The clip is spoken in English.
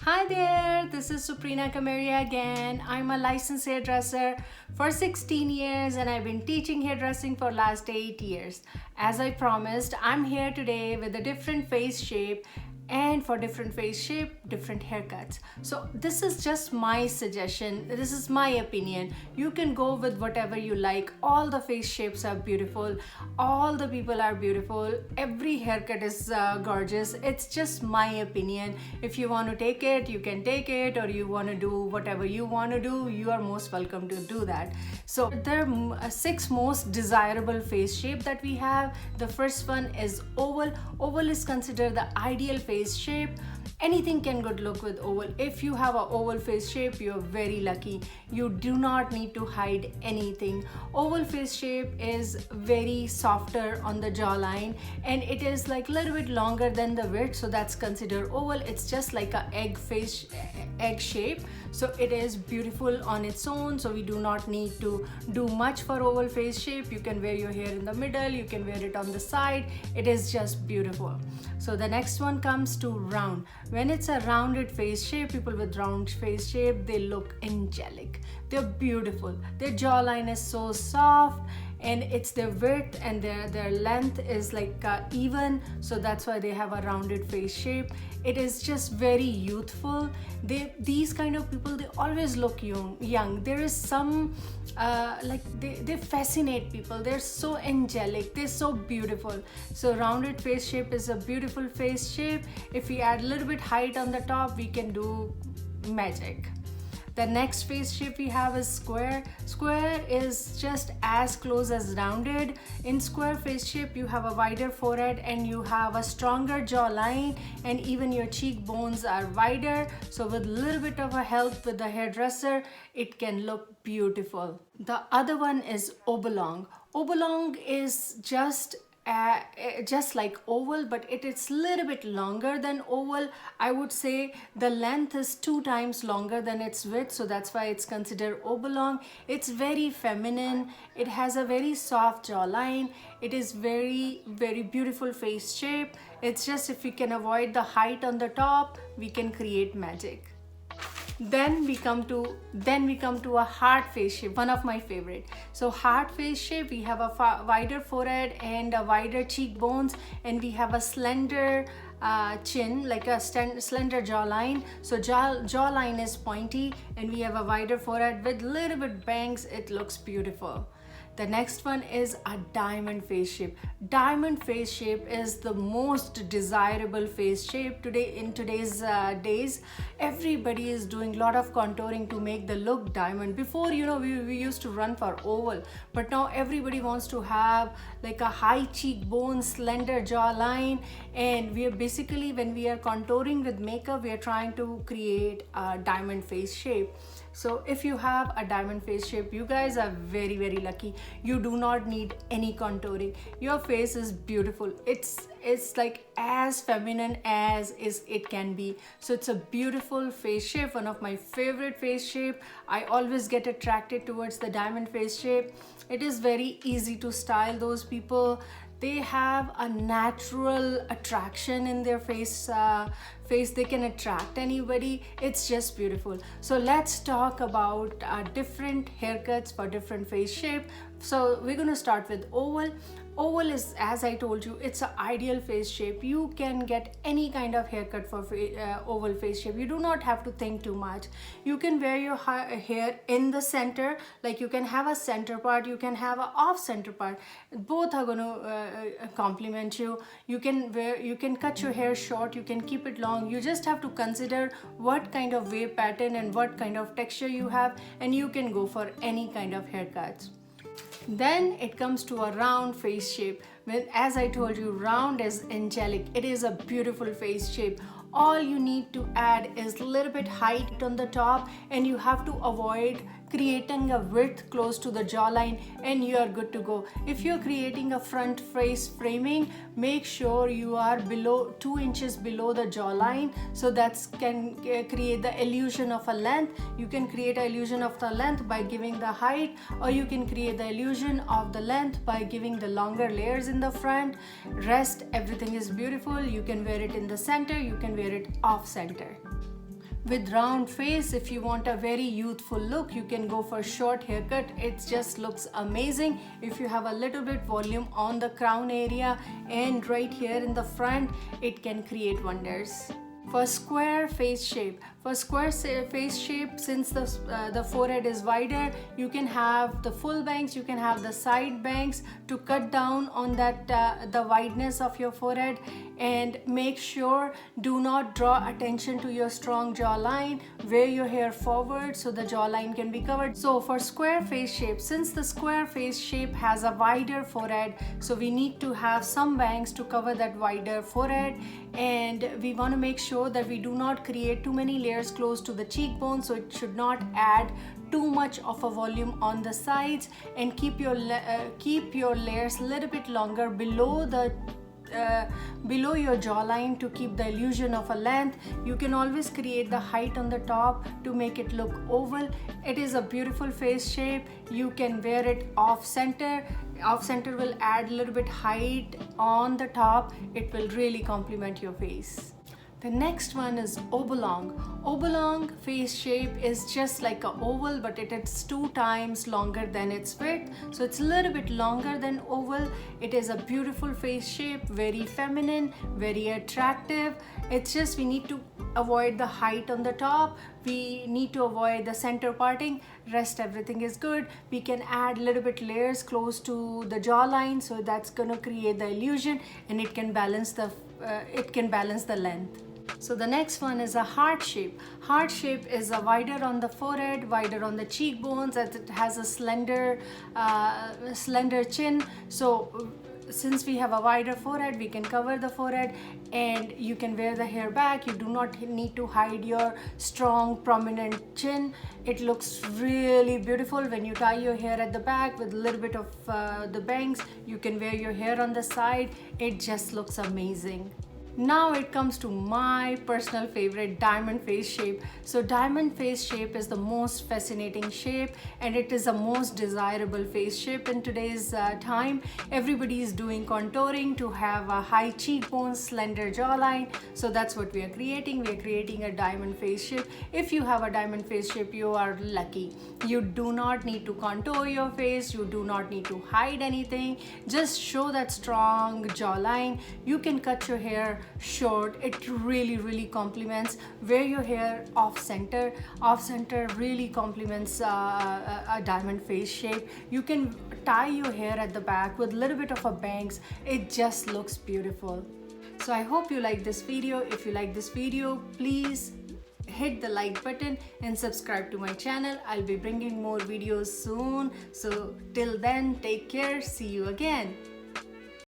Hi there, this is Suprina Kamaria again. I'm a licensed hairdresser for 16 years and I've been teaching hairdressing for last 8 years. As I promised, I'm here today with a different face shape and for different face shape, different haircuts. So this is just my suggestion. This is my opinion. You can go with whatever you like. All the face shapes are beautiful. All the people are beautiful. Every haircut is gorgeous. It's just my opinion. If you want to take it, you can take it, or you want to do whatever you want to do, you are most welcome to do that. So there are six most desirable face shape that we have. The first one is oval. Oval is considered the ideal face shape. Anything can good look with oval. If you have an oval face shape, you're very lucky. You do not need to hide anything. Oval face shape is very softer on the jawline and it is like a little bit longer than the width, so that's considered oval. It's just like a egg shape, so it is beautiful on its own. So we do not need to do much for oval face shape. You can wear your hair in the middle, you can wear it on the side. It is just beautiful. So the next one comes to round. When it's a rounded face shape, people with round face shape, they look angelic. They're beautiful. Their jawline is so soft and it's their width and their length is like even, so that's why they have a rounded face shape. It is just very youthful. These kind of people, they always look young. There is some they fascinate people. They're so angelic, they're so beautiful. So rounded face shape is a beautiful face shape. If we add a little bit height on the top, we can do magic. The next face shape we have is square. Square is just as close as rounded. In square face shape, you have a wider forehead and you have a stronger jawline, and even your cheekbones are wider. So with a little bit of a help with the hairdresser, it can look beautiful. The other one is oblong. Oblong is just like oval, but it is a little bit longer than oval. I would say the length is 2 times longer than its width, so that's why it's considered oblong. It's very feminine. It has a very soft jawline. It is very beautiful face shape. It's just if we can avoid the height on the top, we can create magic. Then we come to a heart face shape, one of my favorite. So heart face shape, we have a wider forehead and a wider cheekbones, and we have a slender chin, like a slender jawline. So jawline is pointy and we have a wider forehead with little bit bangs. It looks beautiful. The next one is a diamond face shape. Diamond face shape is the most desirable face shape today in today's days. Everybody is doing a lot of contouring to make the look diamond. Before, we used to run for oval, but now everybody wants to have like a high cheekbone, slender jawline, and we are basically, when we are contouring with makeup, we are trying to create a diamond face shape. So if you have a diamond face shape, you guys are very lucky. You do not need any contouring. Your face is beautiful. It's like as feminine as it can be. So it's a beautiful face shape, one of my favorite face shape. I always get attracted towards the diamond face shape. It is very easy to style those people. They have a natural attraction in their face. They can attract anybody. It's just beautiful. So let's talk about different haircuts for different face shape. So we're going to start with oval. Oval is, as I told you, it's an ideal face shape. You can get any kind of haircut for oval face shape. You do not have to think too much. You can wear your hair in the center, like you can have a center part, you can have an off center part. Both are going to complement you. You can cut your hair short, you can keep it long. You just have to consider what kind of wave pattern and what kind of texture you have, and you can go for any kind of haircuts. Then it comes to a round face shape. When, as I told you, round is angelic. It is a beautiful face shape. All you need to add is a little bit height on the top, and you have to avoid creating a width close to the jawline, and you are good to go. If you're creating a front face framing, make sure you are below 2 inches below the jawline, so that can create the illusion of a length. You can create an illusion of the length by giving the height, or you can create the illusion of the length by giving the longer layers in the front. Rest, everything is beautiful. You can wear it in the center, you can wear it off center. With round face, if you want a very youthful look, you can go for short haircut. It just looks amazing. If you have a little bit volume on the crown area and right here in the front, it can create wonders. For square face shape, face shape, since the forehead is wider, you can have the full bangs, you can have the side bangs to cut down on that the wideness of your forehead, and make sure do not draw attention to your strong jawline. Wear your hair forward so the jawline can be covered. So for square face shape, since the square face shape has a wider forehead, so we need to have some bangs to cover that wider forehead, and we want to make sure that we do not create too many layers close to the cheekbone, so it should not add too much of a volume on the sides, and keep your layers a little bit longer below your jawline to keep the illusion of a length. You can always create the height on the top to make it look oval. It is a beautiful face shape. You can wear it off center. Off center will add a little bit height on the top. It will really complement your face. The next one is oblong. Oblong face shape is just like an oval, but it is 2 times longer than its width. So it's a little bit longer than oval. It is a beautiful face shape, very feminine, very attractive. It's just we need to avoid the height on the top. We need to avoid the center parting. Rest everything is good. We can add a little bit layers close to the jawline, so that's gonna create the illusion, and it can balance the length. So the next one is a heart shape. Heart shape is a wider on the forehead, wider on the cheekbones, as it has a slender chin. So since we have a wider forehead, we can cover the forehead, and you can wear the hair back. You do not need to hide your strong prominent chin. It looks really beautiful when you tie your hair at the back with a little bit of the bangs. You can wear your hair on the side. It just looks amazing. Now it comes to my personal favorite, diamond face shape. So diamond face shape is the most fascinating shape, and it is the most desirable face shape in today's time. Everybody is doing contouring to have a high cheekbones, slender jawline. So that's what we are creating. We are creating a diamond face shape. If you have a diamond face shape, you are lucky. You do not need to contour your face. You do not need to hide anything. Just show that strong jawline. You can cut your hair short. It really complements. Wear your hair off center. Off center really complements a diamond face shape. You can tie your hair at the back with a little bit of a bangs. It just looks beautiful. So I hope you like this video. If you like this video, please hit the like button and subscribe to my channel. I'll be bringing more videos soon. So till then, take care. See you again.